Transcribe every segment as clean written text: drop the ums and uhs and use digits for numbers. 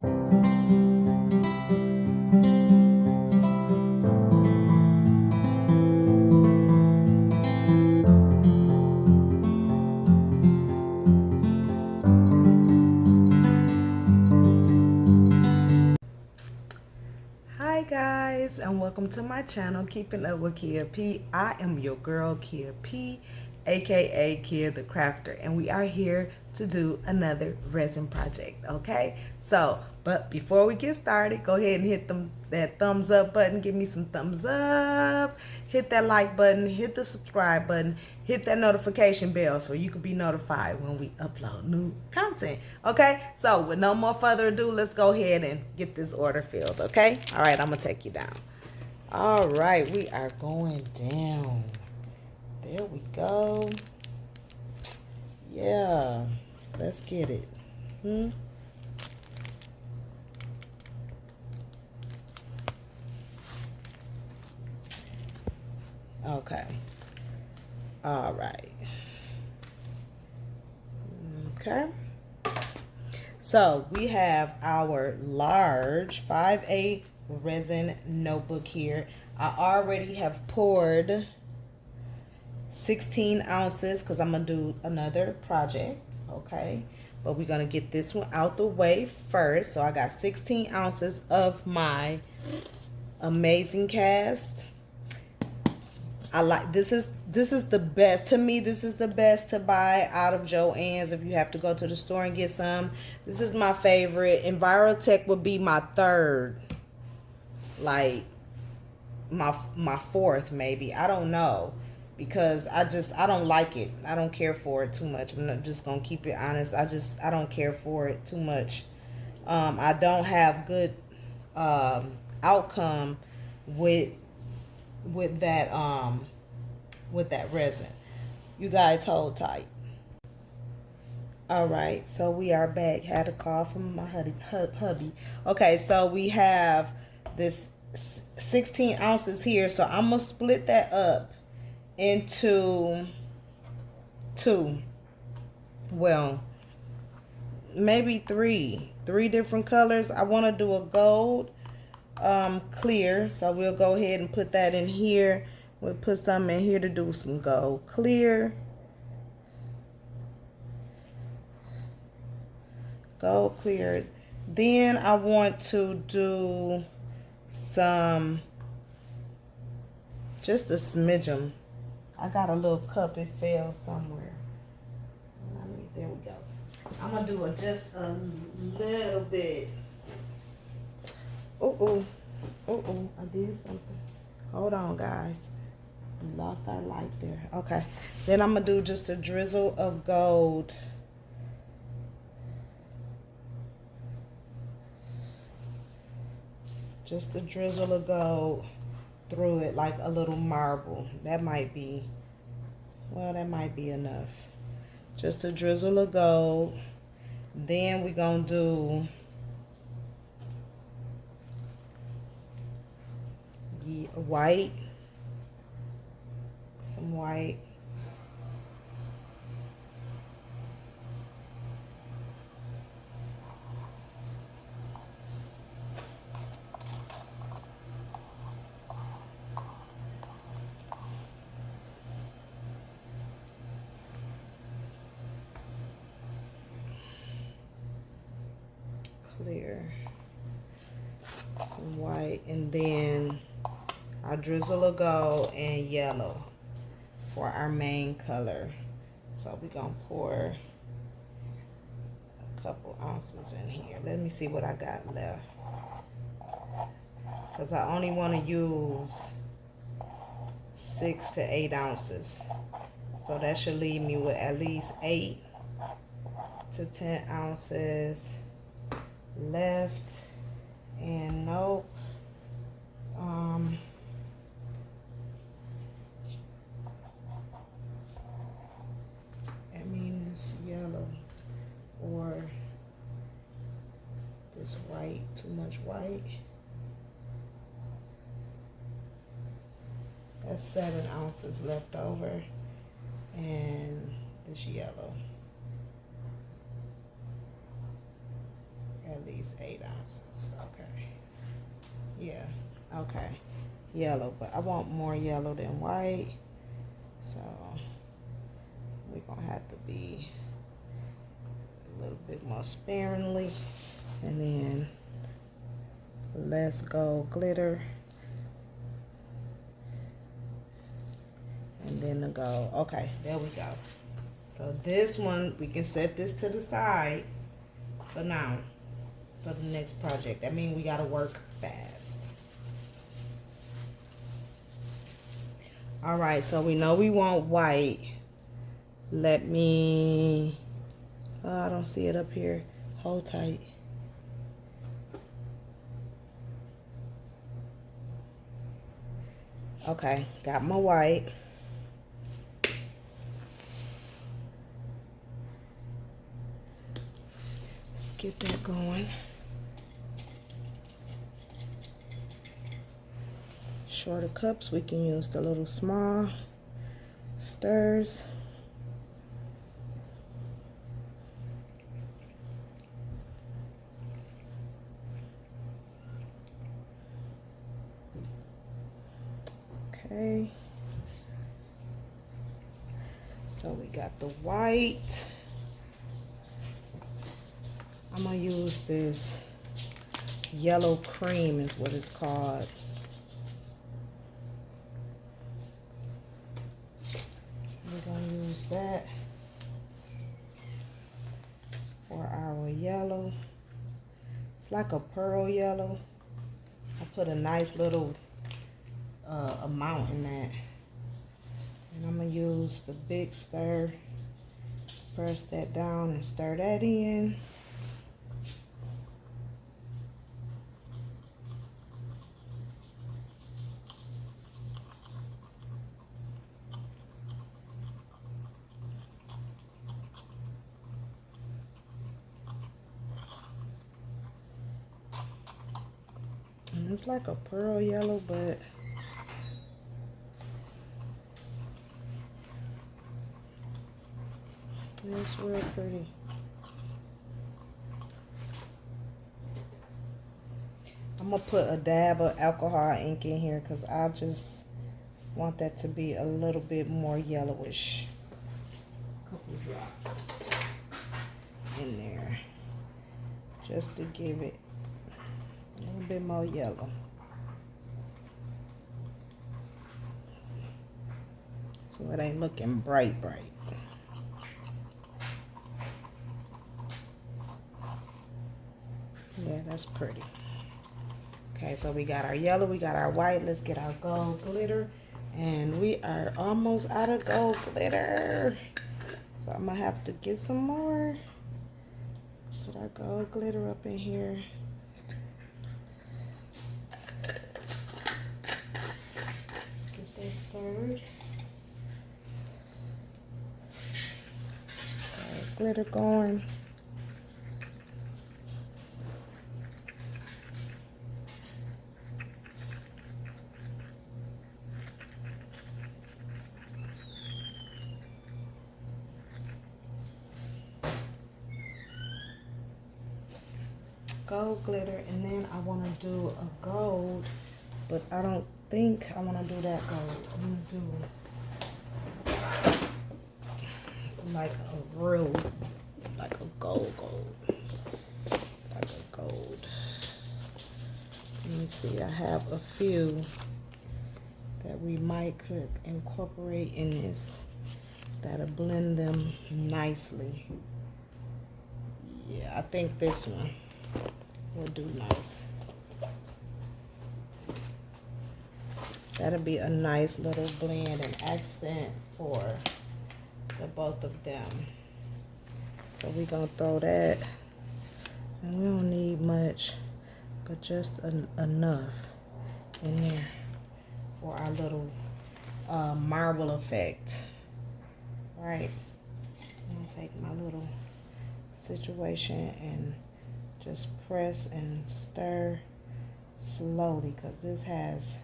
Hi guys, and welcome to my channel, Keeping Up with Kia P. I am your girl Kia P, aka Kia the Crafter, and we are here to do another resin project. Okay, so but before we get started, go ahead and hit that thumbs up button. Give me some thumbs up, hit that like button, hit the subscribe button, hit that notification bell so you can be notified when we upload new content. Okay, so with no more further ado, let's go ahead and get this order filled. Okay, all right, I'm gonna take you down. All right, we are going down. There we go. Yeah, let's get it. Okay. All right. Okay. So we have our large 5A resin notebook here. I already have poured 16 ounces because I'm going to do another project. Okay. But we're going to get this one out the way first. So I got 16 ounces of my Amazing Cast. I like this is the best to me. This is the best to buy out of Joann's if you have to go to the store and get some. This is my favorite. Envirotech would be my third, like my fourth maybe. I don't know, because I don't like it. I don't care for it too much. I'm not just gonna keep it honest. I don't care for it too much. I don't have good outcome with that resin. You guys hold tight. All right, so we are back. Had a call from my hubby. Okay, so we have this 16 ounces here, so I'm gonna split that up into two, well, maybe three different colors. I want to do a gold clear, so we'll go ahead and put that in here. We'll put some in here to do some gold clear. Gold clear. Then I want to do some, just a smidgen. I got a little cup, it fell somewhere. There we go. I'm gonna do just a little bit. Oh, I did something. Hold on, guys. We lost our light there. Okay. Then I'm gonna do just a drizzle of gold. Just a drizzle of gold through it, like a little marble. That might be, well, that might be enough. Just a drizzle of gold. Then we're gonna do white, some white. Clear, some white, and then I'll drizzle of gold and yellow for our main color. So we're gonna pour a couple ounces in here. Let me see what I got left, because I only want to use 6 to 8 ounces. So that should leave me with at least 8 to 10 ounces left. And nope, I mean this yellow or this white, too much white. That's 7 ounces left over, and this yellow. At at least 8 ounces. Okay. Yeah. Okay. Yellow, but I want more yellow than white. So we're gonna have to be a little bit more sparingly. And then less gold glitter. And then the gold. Okay, there we go. So this one, we can set this to the side for now, for the next project. That means we gotta work fast. All right, so we know we want white. Let me, oh, I don't see it up here. Hold tight. Okay, got my white. Let's get that going. Shorter cups, we can use the little small stirs. Okay. So we got the white. I'm gonna use this yellow cream is what it's called. We're gonna use that for our yellow. It's like a pearl yellow. I put a nice little amount in that. And I'm gonna use the big stir. Press that down and stir that in. And it's like a pearl yellow, but it's real pretty. I'm gonna put a dab of alcohol ink in here because I just want that to be a little bit more yellowish. A couple drops in there just to give it a little bit more yellow. So it ain't looking bright. Yeah, that's pretty. Okay, so we got our yellow, we got our white. Let's get our gold glitter. And we are almost out of gold glitter. So I'm gonna have to get some more. Put our gold glitter up in here. Get that stirred. Got glitter going. Gold glitter, and then I want to do a gold, but I don't think I want to do that gold. I'm gonna do like a real, like a gold, like a gold. Let me see. I have a few that we might could incorporate in this that'll blend them nicely. Yeah, I think this one will do nice. That'll be a nice little blend and accent for the both of them. So we're gonna throw that, and we don't need much, but just enough in there for our little marble effect. All right, I'm gonna take my little situation and just press and stir slowly because this has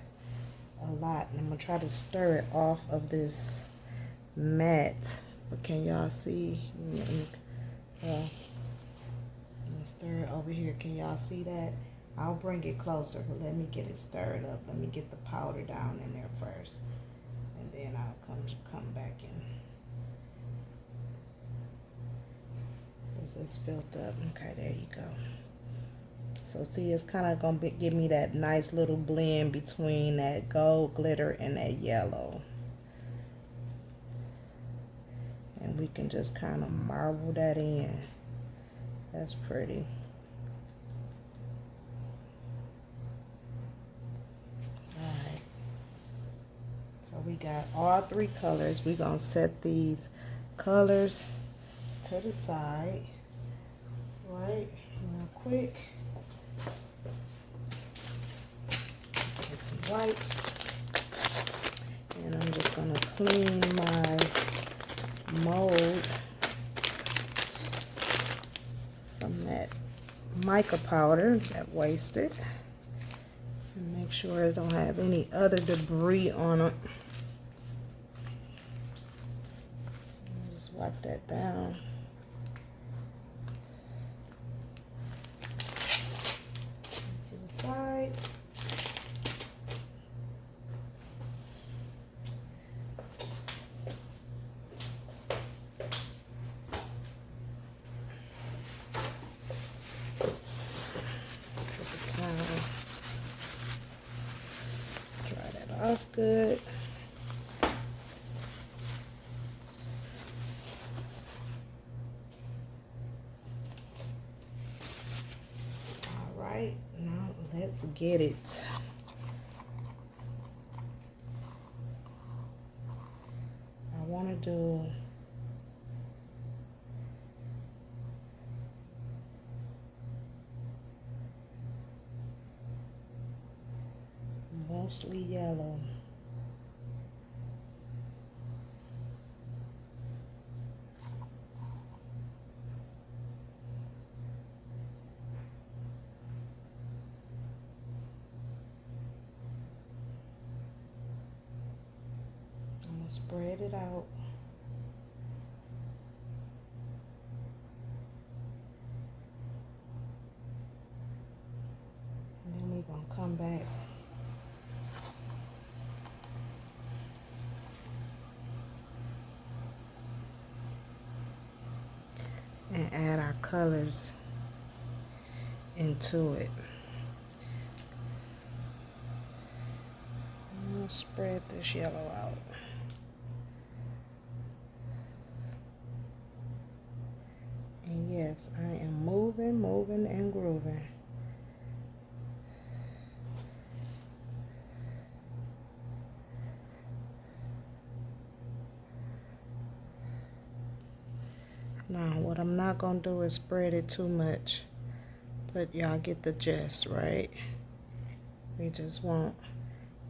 a lot, and I'm gonna try to stir it off of this mat. But can y'all see? Let me stir it over here. Can y'all see that? I'll bring it closer, but let me get it stirred up. Let me get the powder down in there first, and then I'll come back in. It's filled up. Okay, there you go. So see, it's kind of gonna give me that nice little blend between that gold glitter and that yellow. And we can just kind of marble that in. That's pretty. Alright. So we got all three colors. We're gonna set these colors to the side. Right, real quick. Get some whites. And I'm just gonna clean my mold from that mica powder that wasted, and make sure it don't have any other debris on it. Just wipe that down. To the side. Off good. All right, now let's get it. I want to do mostly yellow. I'm gonna spread it out. And then we're gonna come back and add our colors into it. I'm gonna spread this yellow out. And yes, I am moving and grooving. Now, what I'm not going to do is spread it too much, but y'all get the gist, right? We just want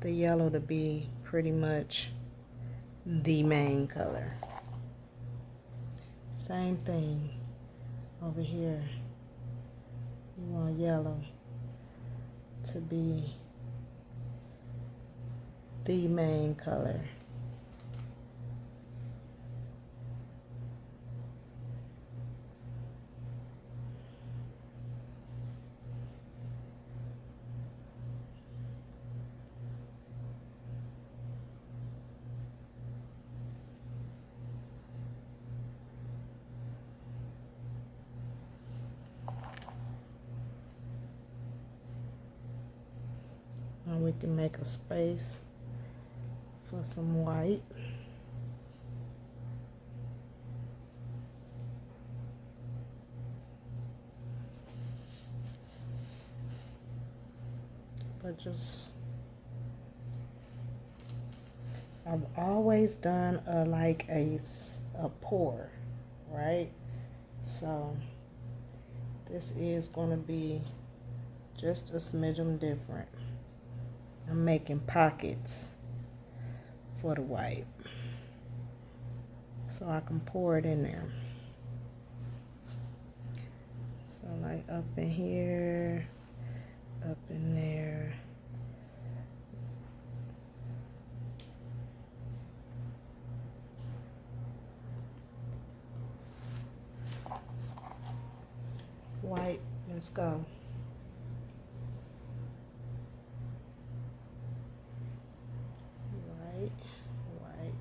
the yellow to be pretty much the main color. Same thing over here. You want yellow to be the main color. Now we can make a space for some white. But just, I've always done like a pour, right? So this is going to be just a smidgen different. I'm making pockets for the white so I can pour it in there. So like up in here, up in there. White Let's go. Right, right.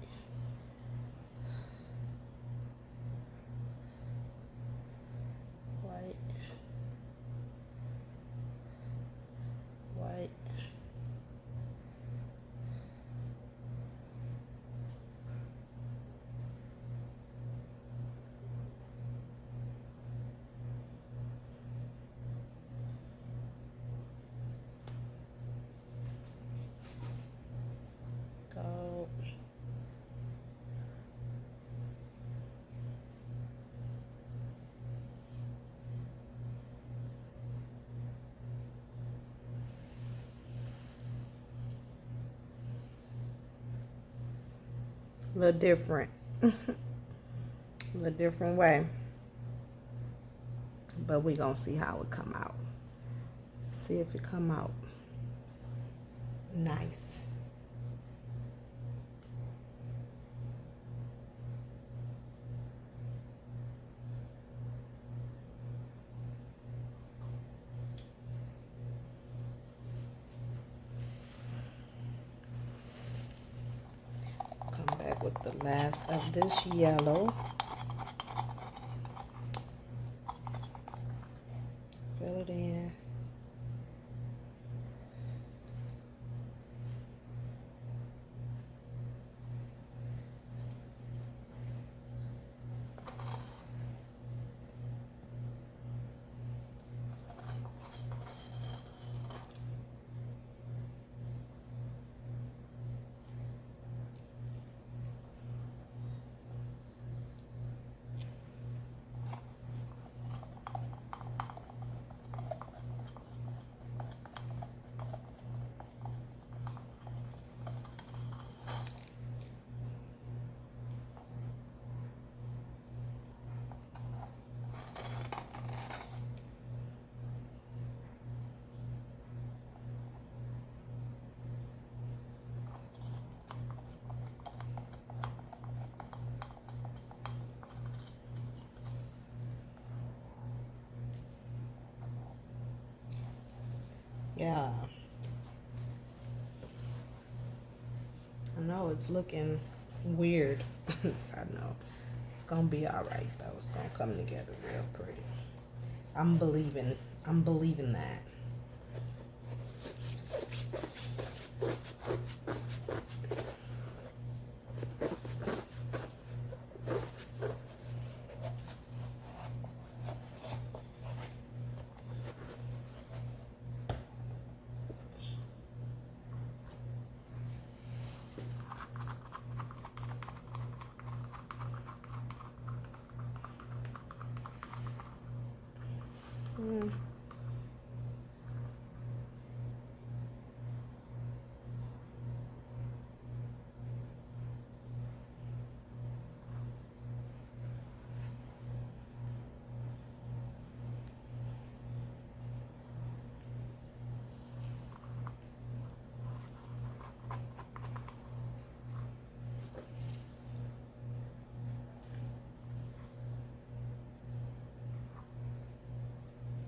White, white. Go. A little different. A little different way. But we gonna see how it come out. See if it come out nice. Come back with the last of this yellow. Fill it in. Yeah. I know it's looking weird. I know. It's gonna be alright though. It's gonna come together real pretty. I'm believing that.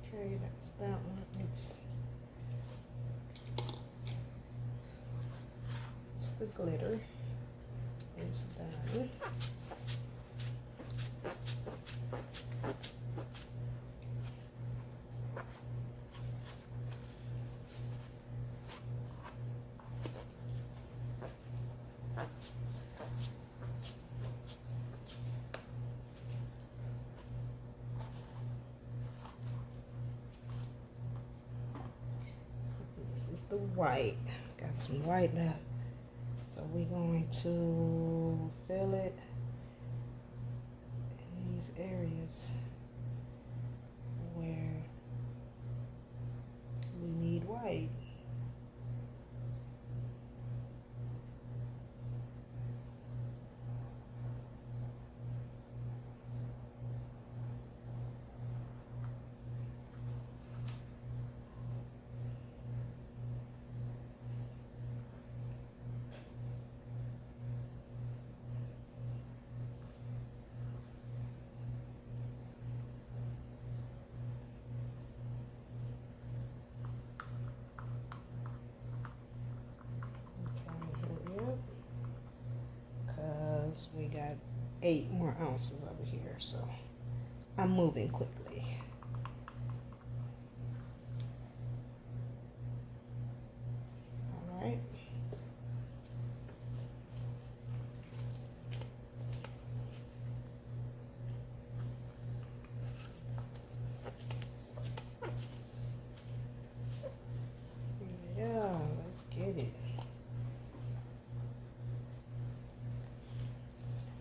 Okay, that's that one. It's the glitter. It's done. This is the white. Got some white left. So we're going to fill it in these areas where we need white. 8 more ounces over here, so I'm moving quickly. All right. Yeah, let's get it.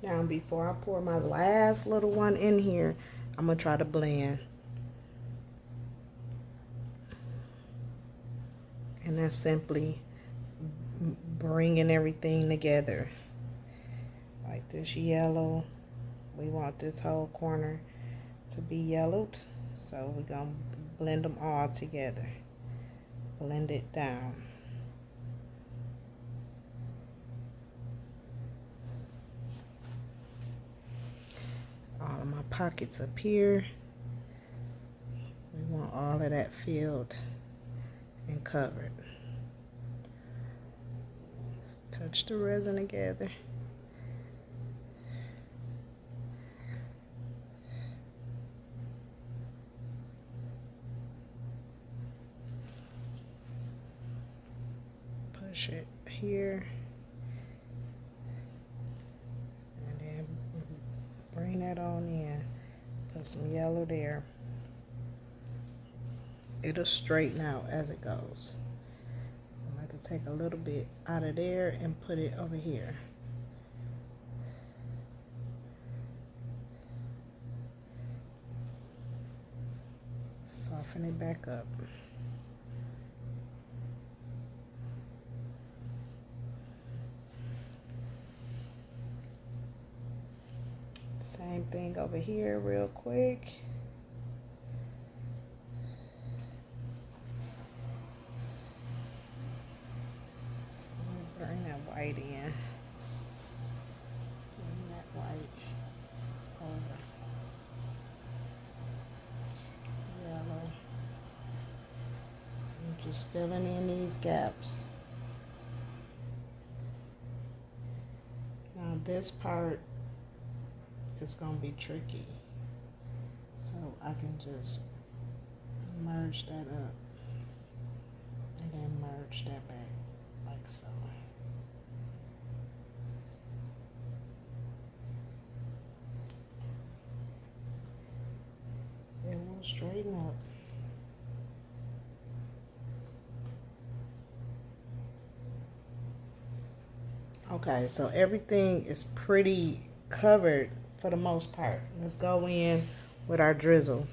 Now, before I pour my last little one in here, I'm going to try to blend. And that's simply bringing everything together. Like this yellow, we want this whole corner to be yellowed. So we're going to blend them all together. Blend it down. All of my pockets up here, we want all of that filled and covered. Just touch the resin together. Push it here. Bring that on in. Put some yellow there. It'll straighten out as it goes. I'm going to take a little bit out of there and put it over here. Soften it back up. Same thing over here real quick. So bring that white in. Bring that white over. Yellow. I'm just filling in these gaps. Now this part it's gonna be tricky, so I can just merge that up and then merge that back like so. It will straighten up. Okay, so everything is pretty covered for the most part. Let's go in with our drizzle.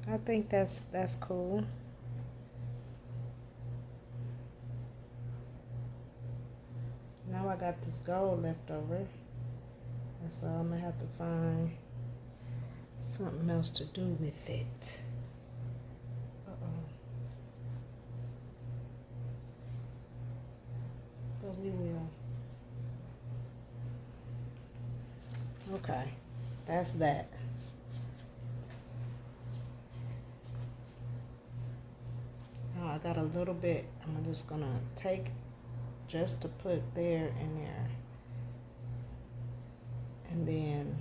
And I think that's cool. Now I got this gold left over, and so I'm gonna have to find something else to do with it. But we will. Okay, that's that. Now I got a little bit, I'm just gonna take just to put there and there. And then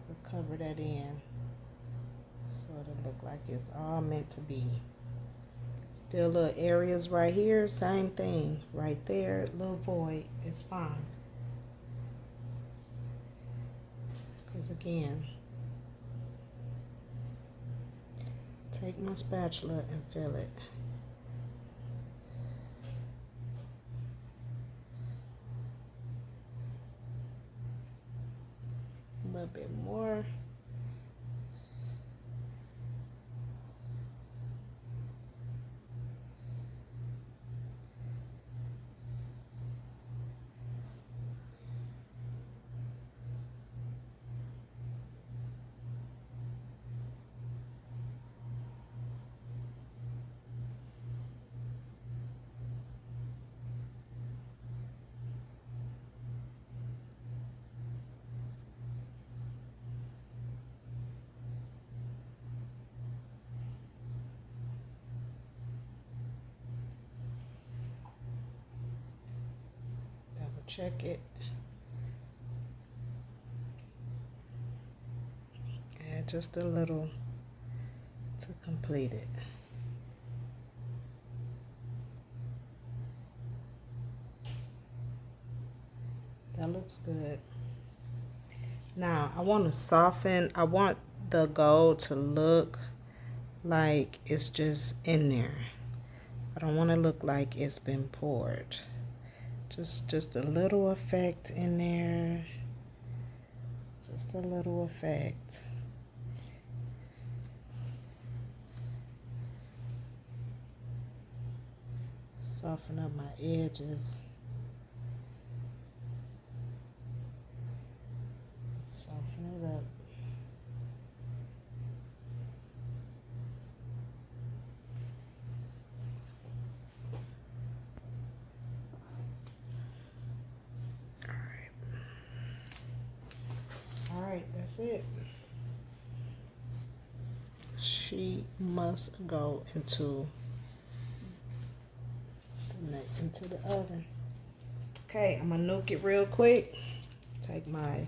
we'll cover that in so it'll look like it's all meant to be. Still little areas right here, same thing. Right there, little void, it's fine. Because again, take my spatula and fill it. A little bit more. check it. Add just a little to complete it. That looks good. Now I want to soften. I want the gold to look like it's just in there. I don't want to look like it's been poured. Just a little effect in there. Just a little effect. Soften up my edges. Soften it up. All right, that's it. She must go into the oven. Okay, I'm gonna nuke it real quick. Take my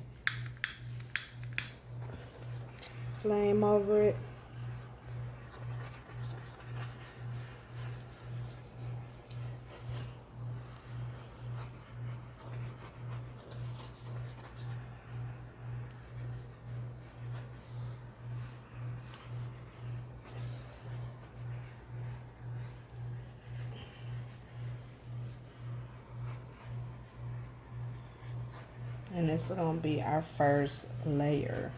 flame over it. And this is going to be our first layer.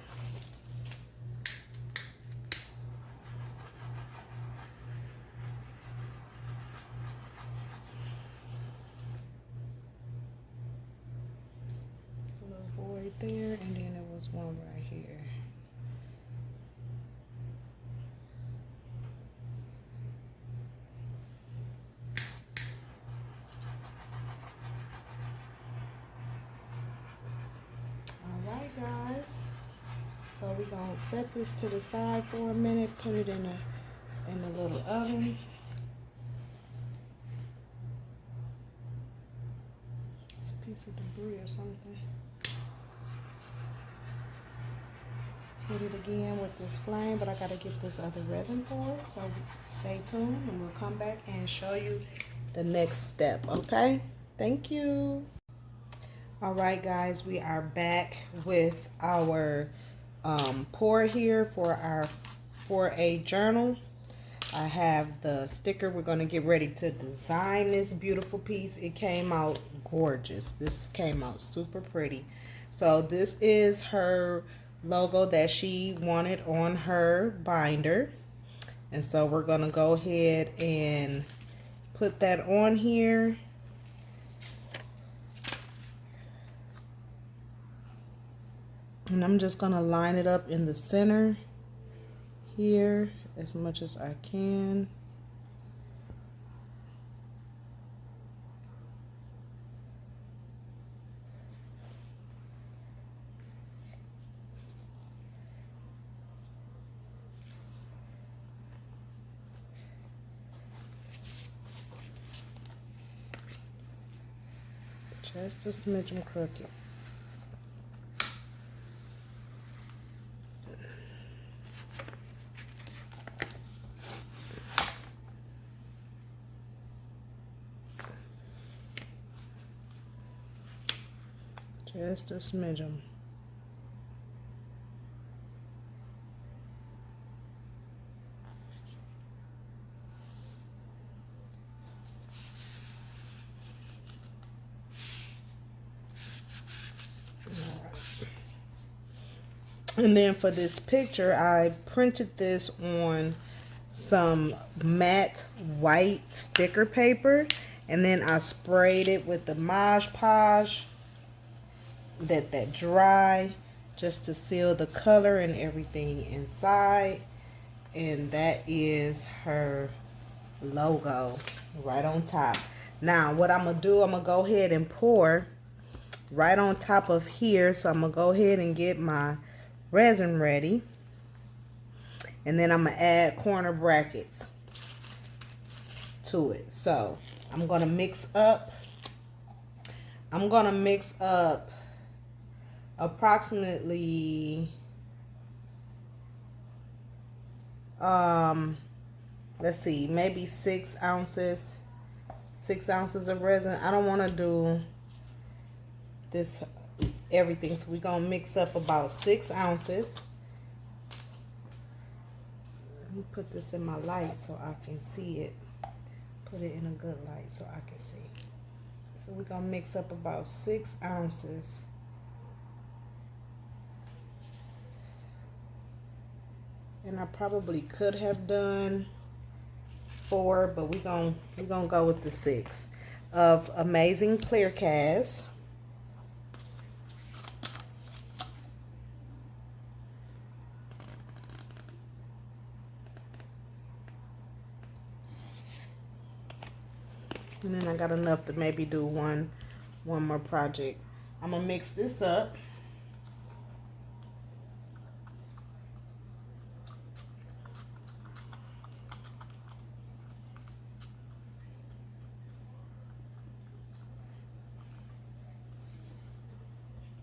A little void there, and then there was one right here. Guys, so we're gonna set this to the side for a minute, put it in the little oven. It's a piece of debris or something. Hit it again with this flame, but I gotta get this other resin poured, so stay tuned and we'll come back and show you the next step. Okay, thank you. All right, guys, we are back with our pour here for a journal. I have the sticker. We're going to get ready to design this beautiful piece. It came out gorgeous. This came out super pretty. So this is her logo that she wanted on her binder. And so we're going to go ahead and put that on here. And I'm just going to line it up in the center here as much as I can. Just a smidgen crooked. Just a smidgen. And then for this picture, I printed this on some matte white sticker paper, and then I sprayed it with the Mod Podge, that dry, just to seal the color and everything inside. And that is her logo right on top. Now what I'm gonna do, I'm gonna go ahead and pour right on top of here. So I'm gonna go ahead and get my resin ready, and then I'm gonna add corner brackets to it. So I'm gonna mix up I'm gonna mix up approximately let's see, maybe 6 ounces of resin. I don't want to do this everything, so we're gonna mix up about 6 ounces. Let me put this in my light so I can see it. Put it in a good light so I can see. So we're gonna mix up about 6 ounces. And I probably could have done 4, but we're gonna go with the 6 of Amazing Clear Cast. And then I got enough to maybe do one more project. I'm gonna mix this up.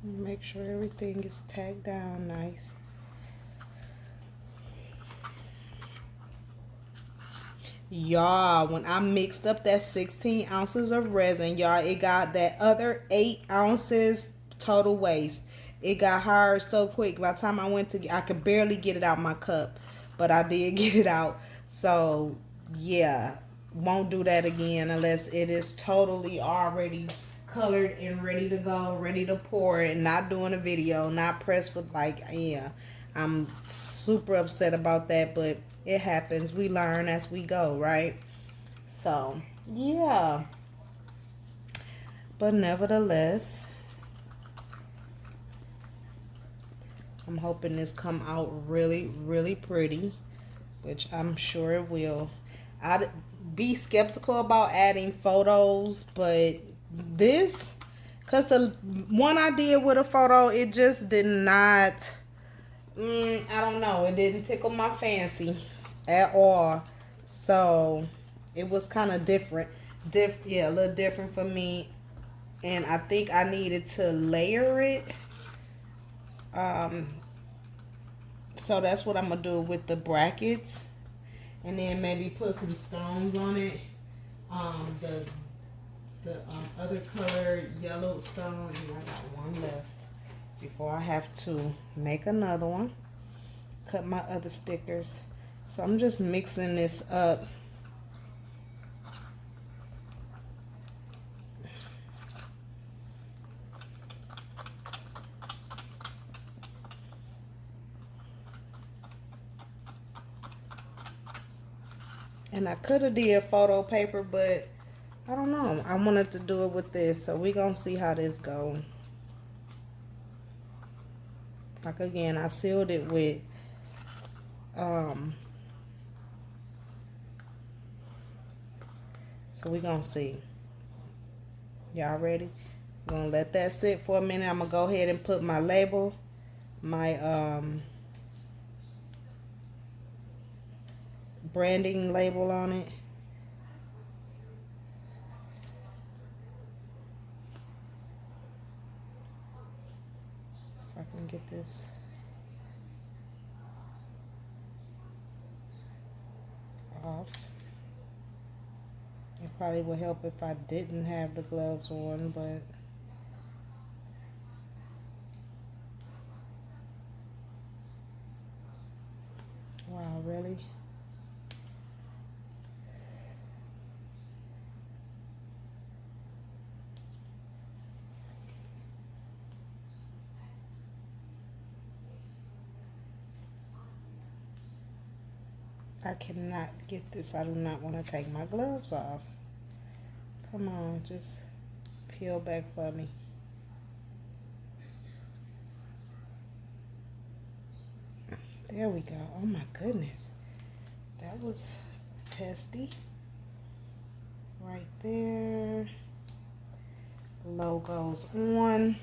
Make sure everything is tacked down nice. Y'all, when I mixed up that 16 ounces of resin, y'all, it got that other 8 ounces total waste. It got hard so quick. By the time I went to, I could barely get it out my cup, but I did get it out. So yeah, won't do that again unless it is totally already colored and ready to go, ready to pour, and not doing a video, not pressed with, like, yeah, I'm super upset about that, but it happens. We learn as we go, right? So yeah, but nevertheless, I'm hoping this come out really, really pretty, which I'm sure it will. I'd be skeptical about adding photos, but this, because the one I did with a photo, it just did not, I don't know, it didn't tickle my fancy at all. So it was kind of different. Yeah, a little different for me. And I think I needed to layer it. So that's what I'm going to do with the brackets. And then maybe put some stones on it. The other color, yellow stone, and I got one left before I have to make another one. Cut my other stickers. So I'm just mixing this up. And I could have did photo paper, but I don't know. I wanted to do it with this, so we're going to see how this goes. Like, again, I sealed it with so we're going to see. Y'all ready? I'm going to let that sit for a minute. I'm going to go ahead and put my label, my branding label on it. If I can get this off. It probably would help if I didn't have the gloves on, but wow, really? I cannot get this. I do not want to take my gloves off. Come on, just peel back for me. There we go. Oh my goodness. That was testy. Right there. Logos on.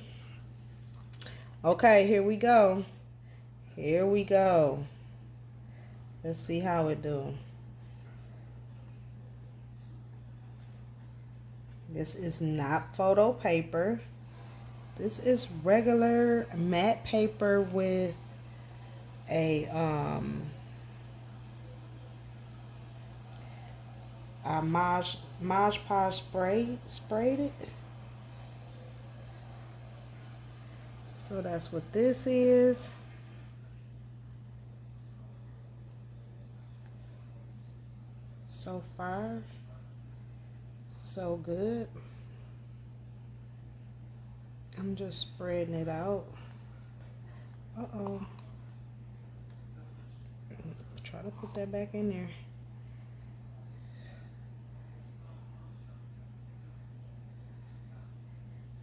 Okay, here we go. Here we go. Let's see how it do. This is not photo paper. This is regular matte paper with a Mod Podge sprayed it. So that's what this is. So far, so good. I'm just spreading it out. Uh-oh. Try to put that back in there.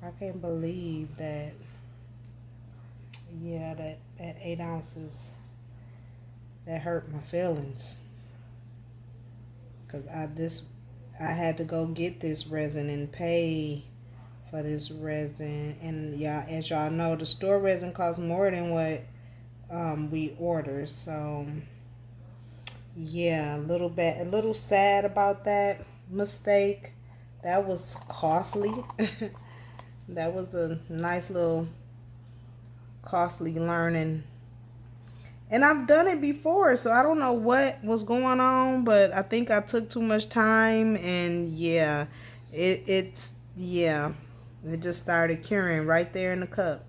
I can't believe that, yeah, that 8 ounces, that hurt my feelings. Cause I had to go get this resin and pay for this resin. And y'all, as y'all know, the store resin costs more than what we order. So yeah, a little sad about that mistake. That was costly. That was a nice little costly learning. And I've done it before, so I don't know what was going on, but I think I took too much time, and yeah, it just started curing right there in the cup.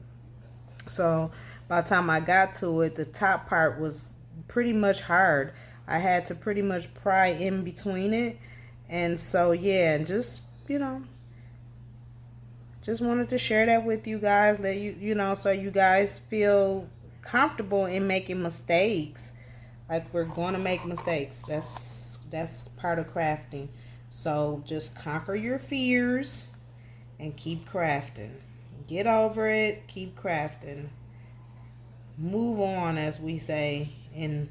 So by the time I got to it, the top part was pretty much hard. I had to pretty much pry in between it. And so yeah, just, just wanted to share that with you guys, that so you guys feel comfortable in making mistakes. Like, we're going to make mistakes. That's part of crafting. So just conquer your fears and keep crafting. Get over it, keep crafting. Move on, as we say in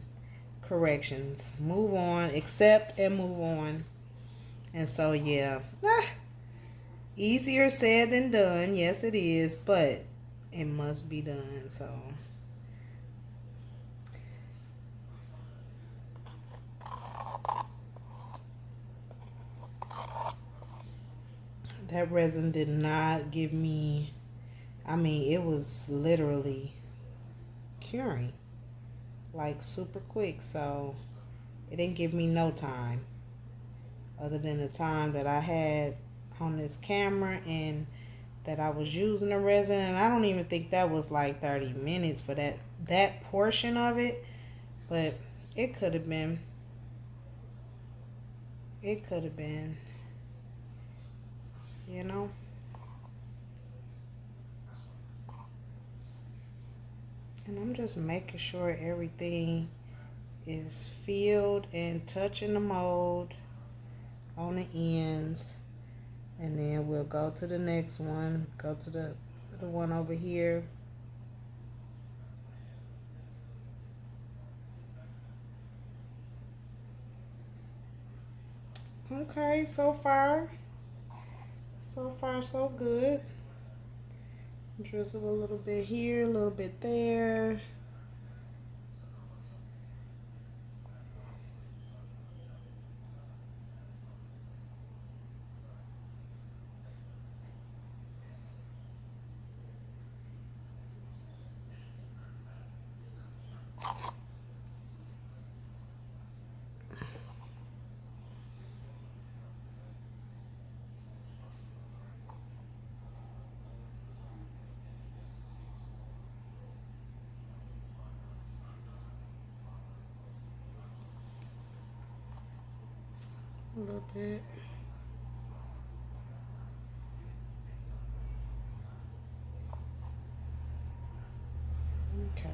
corrections. Move on, accept and move on. And so yeah, easier said than done. Yes, it is, but it must be done. So that resin did not give me, I mean, it was literally curing like super quick. So it didn't give me no time other than the time that I had on this camera and that I was using the resin. And I don't even think that was like 30 minutes for that portion of it, but it could have been. It could have been, you know. And I'm just making sure everything is filled and touching the mold on the ends. And then we'll go to the next one. Go to the one over here. Okay, so far so good. Drizzle a little bit here, a little bit there. A little bit. Okay.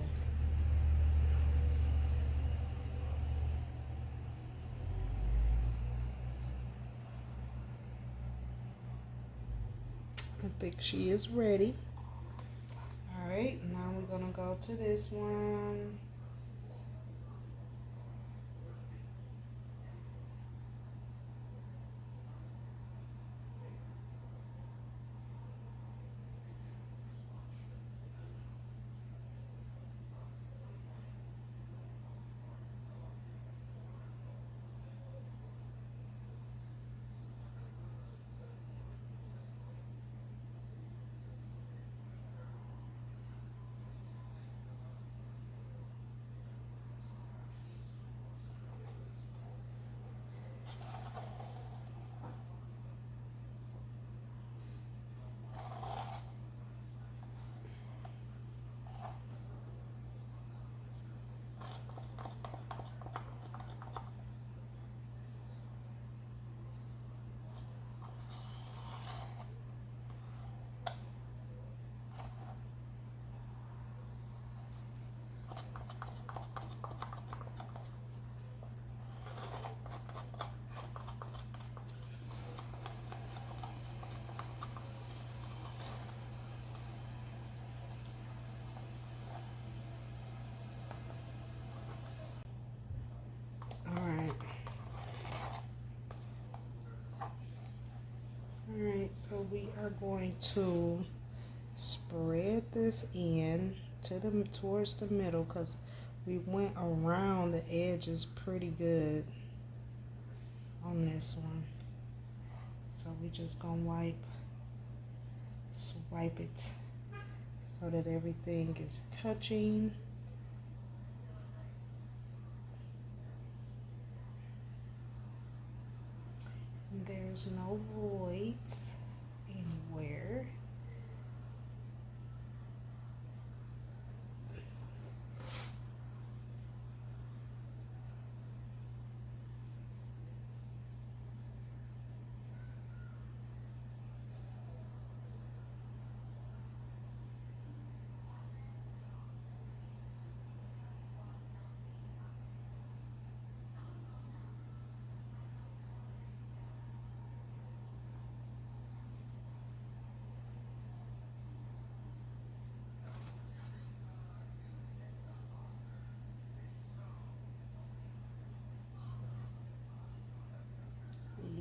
I think she is ready. All right, now we're gonna go to this one. right, so we are going to spread this in towards the middle, because we went around the edges pretty good on this one. So we just gonna swipe it so that everything is touching. And there's no voids anywhere.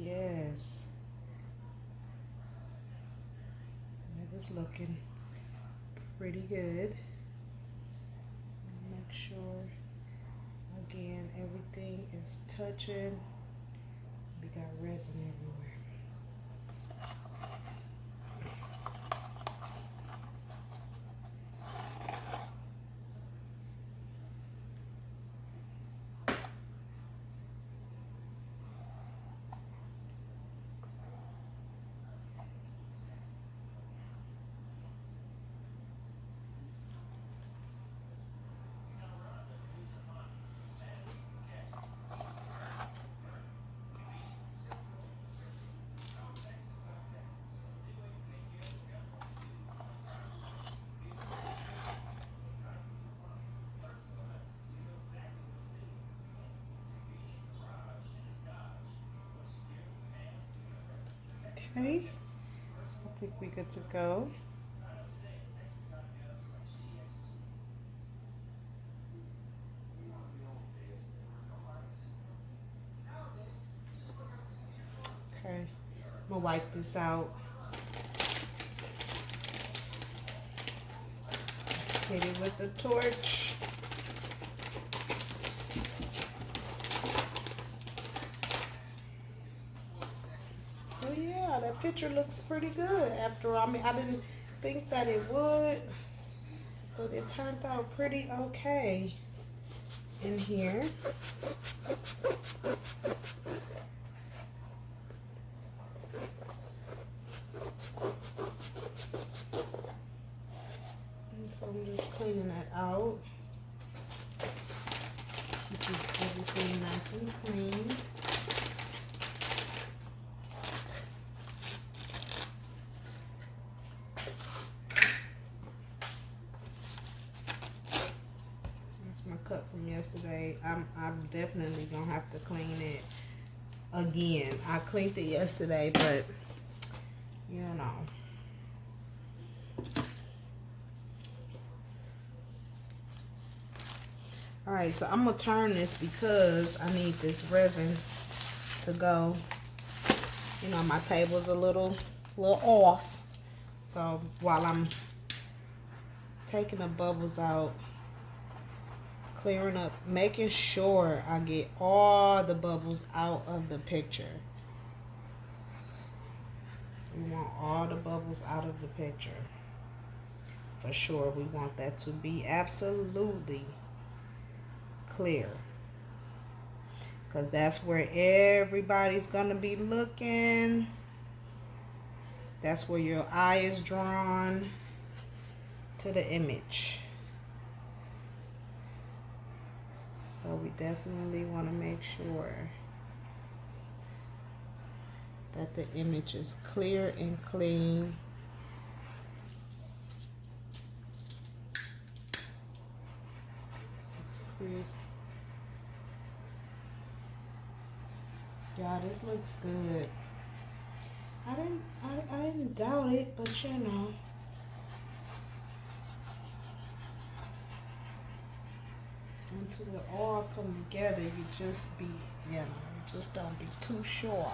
Yes, that is looking pretty good. Make sure again everything is touching. We got resin everywhere. Okay, I think we're good to go. Okay, I'm gonna wipe this out. Hit it with the torch. Oh yeah, that picture looks pretty good after all. I mean, I didn't think that it would, but it turned out pretty okay in here. And so I'm just cleaning that out. Keep everything nice and clean. My cup from yesterday. I'm definitely gonna have to clean it again. I cleaned it yesterday, but you know. All right, so I'm gonna turn this because I need this resin to go. You know, my table's a little off. So while I'm taking the bubbles out, clearing up, making sure I get all the bubbles out of the picture. We want all the bubbles out of the picture. For sure, we want that to be absolutely clear. Because that's where everybody's going to be looking. That's where your eye is drawn to the image. So we definitely want to make sure that the image is clear and clean. It's crisp. Yeah, this looks good. I didn't doubt it, but you know. Until it all come together, you just be, you know, just don't be too sure.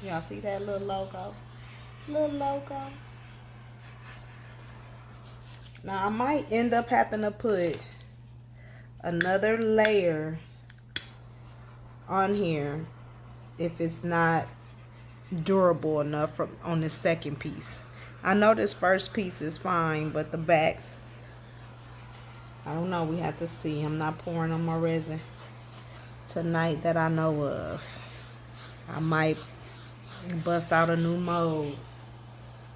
Y'all see that little logo? Little logo. Now I might end up having to put another layer on here if it's not durable enough on the second piece. I know this first piece is fine, but the back, I don't know. We have to see. I'm not pouring on my resin tonight that I know of. I might bust out a new mold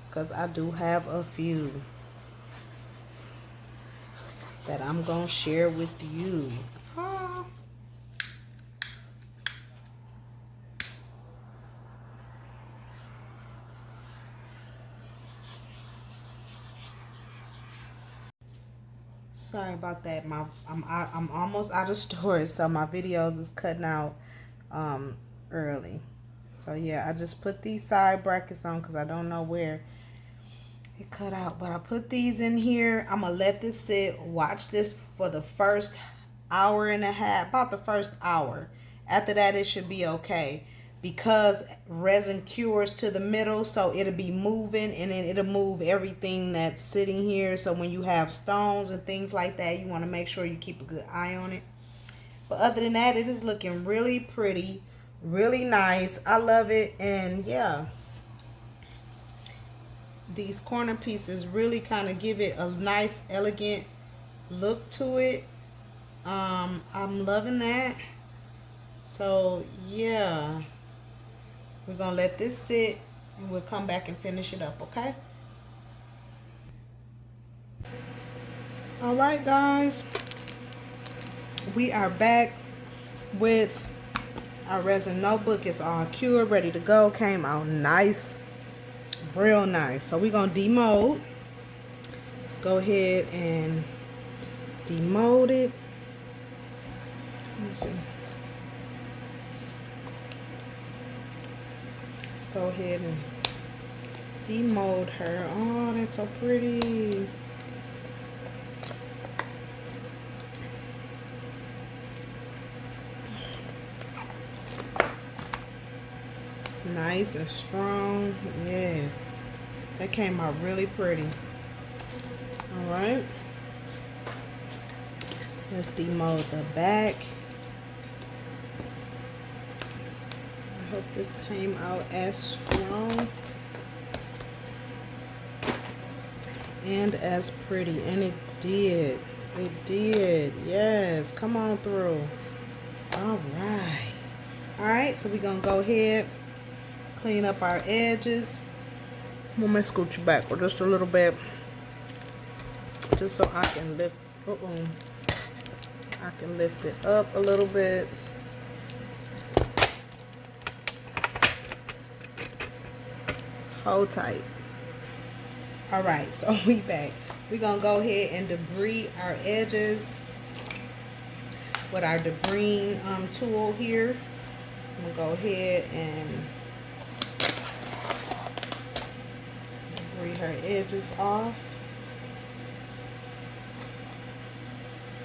because I do have a few that I'm gonna share with you. Oh. Sorry about that. I'm almost out of storage, so my videos is cutting out early. So yeah, I just put these side brackets on because I don't know where it cut out, but I put these in here. I'm gonna let this sit, watch this for the first hour and a half, about the first hour. After that, it should be okay because resin cures to the middle, so it'll be moving, and then it'll move everything that's sitting here. So when you have stones and things like that, you want to make sure you keep a good eye on it. But other than that, it is looking really pretty, really nice. I love it. And yeah, these corner pieces really kind of give it a nice, elegant look to it. I'm loving that. So yeah, we're gonna let this sit and we'll come back and finish it up, okay? All right, guys, we are back with our resin notebook. It's all cured, ready to go. Came out nice, real nice. So we're gonna demold. Let's go ahead and demold it. Let me see. Let's go ahead and demold her. Oh, that's so pretty. Nice and strong. Yes, that came out really pretty. All right, let's demold the back. I hope this came out as strong and as pretty, and it did. It did. Yes, come on through. All right, so we're gonna go ahead, clean up our edges. I'm gonna scoot you back with just a little bit, just so I can lift. I can lift it up a little bit. Hold tight. All right, so we back. We're gonna go ahead and debris our edges with our debris tool here. I'm gonna go ahead and debris her edges off.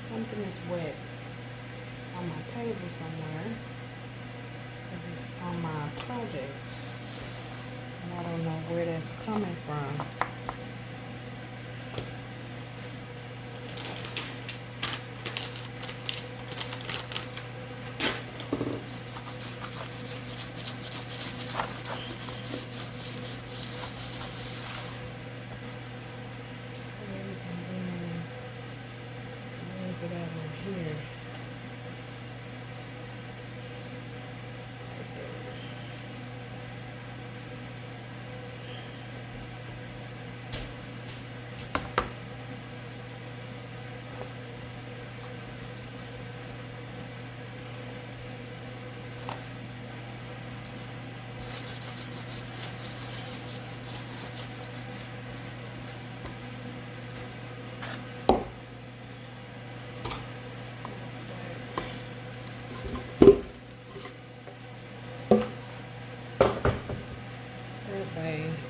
Something is wet on my table somewhere because it's on my project, and I don't know where that's coming from. It at over here. Right there.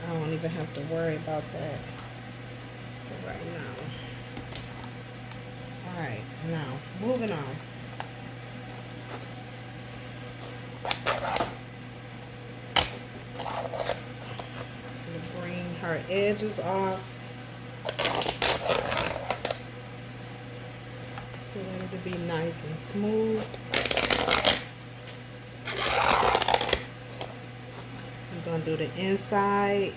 I don't even have to worry about that for right now. All right, now moving on. her edges off so that it'll be nice and smooth. I'm going to do the inside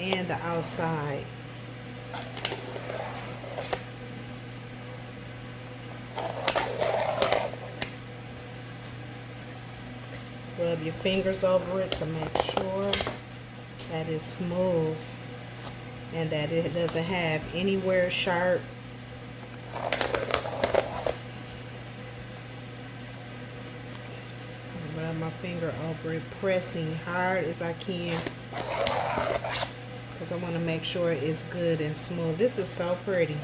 and the outside. Rub your fingers over it to make sure that it's smooth and that it doesn't have anywhere sharp. Rub my finger over it, pressing hard as I can because I want to make sure it's good and smooth. This is so pretty.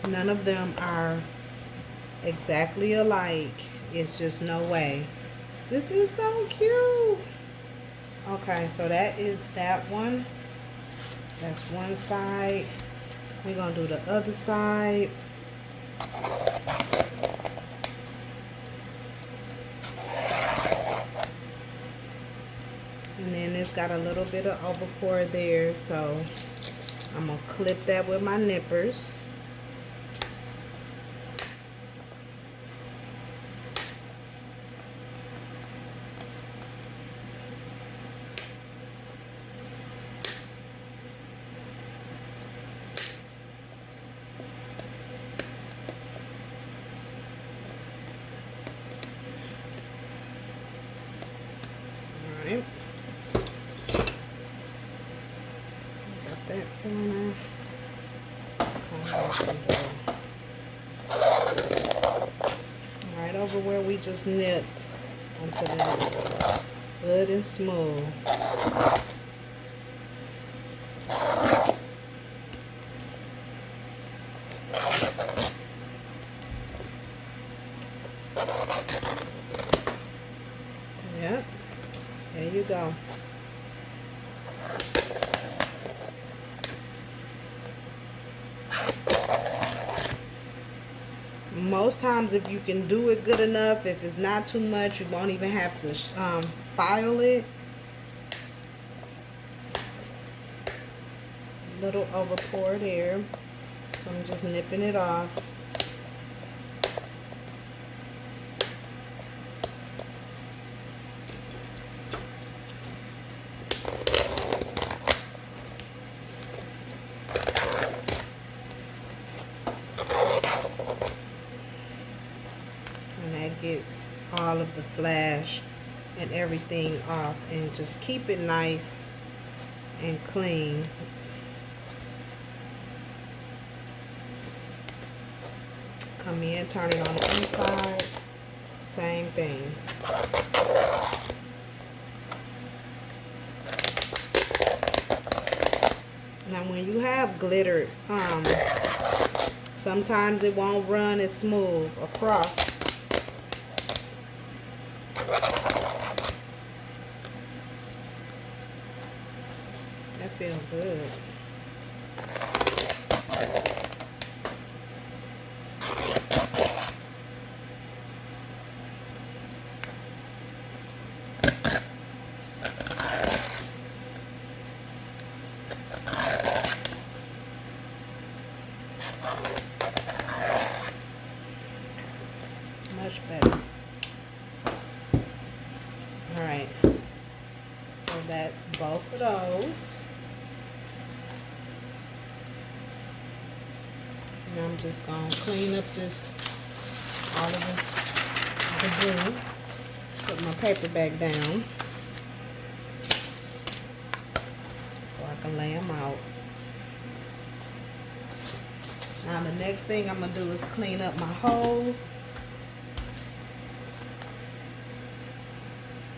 None of them are exactly alike. It's just no way. This is so cute. Okay, so that is that one. That's one side. We're gonna do the other side. And then it's got a little bit of overpour there, so I'm gonna clip that with my nippers. Alright. So got that corner. Right over where we just nipped onto this. Good and smooth. Yep. There you go. Most times, if you can do it good enough, if it's not too much, you won't even have to file it. Little overpour there, so I'm just nipping it off. Gets all of the flash and everything off, and just keep it nice and clean. Come in, turn it on the inside, same thing. Now when you have glitter, sometimes it won't run as smooth across. That feels good. Much better. All right. So that's both of those. And I'm just going to clean up all of this debris. Put my paper back down so I can lay them out. Now the next thing I'm going to do is clean up my holes.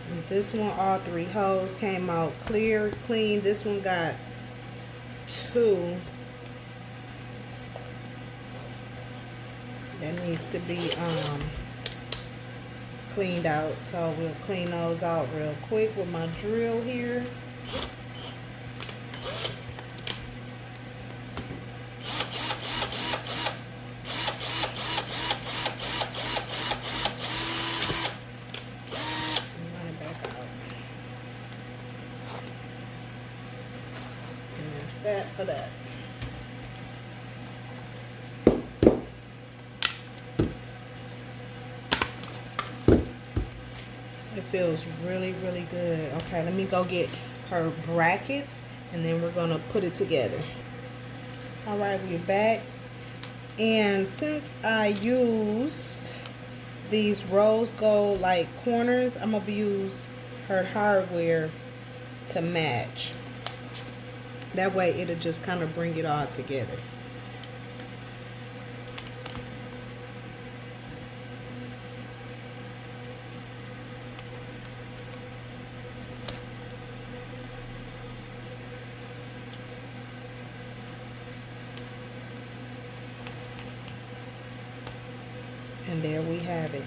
And this one, all 3 holes came out clear, clean. This one got 2. That needs to be cleaned out, so we'll clean those out real quick with my drill here. that for that. It feels really, really good. Okay, let me go get her brackets and then we're gonna put it together. All right, we're back. And since I used these rose gold like corners, I'm gonna use her hardware to match. That way it'll just kind of bring it all together. And there we have it.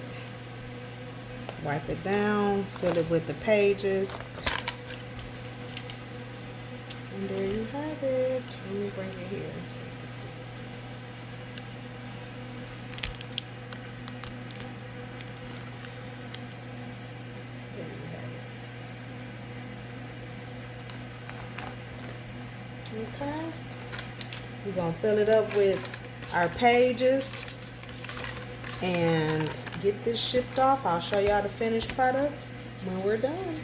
Wipe it down, fill it with the pages. And there you have it. Let me bring it here so you can see. There you have it. Okay. We're going to fill it up with our pages and get this shipped off. I'll show y'all the finished product when we're done.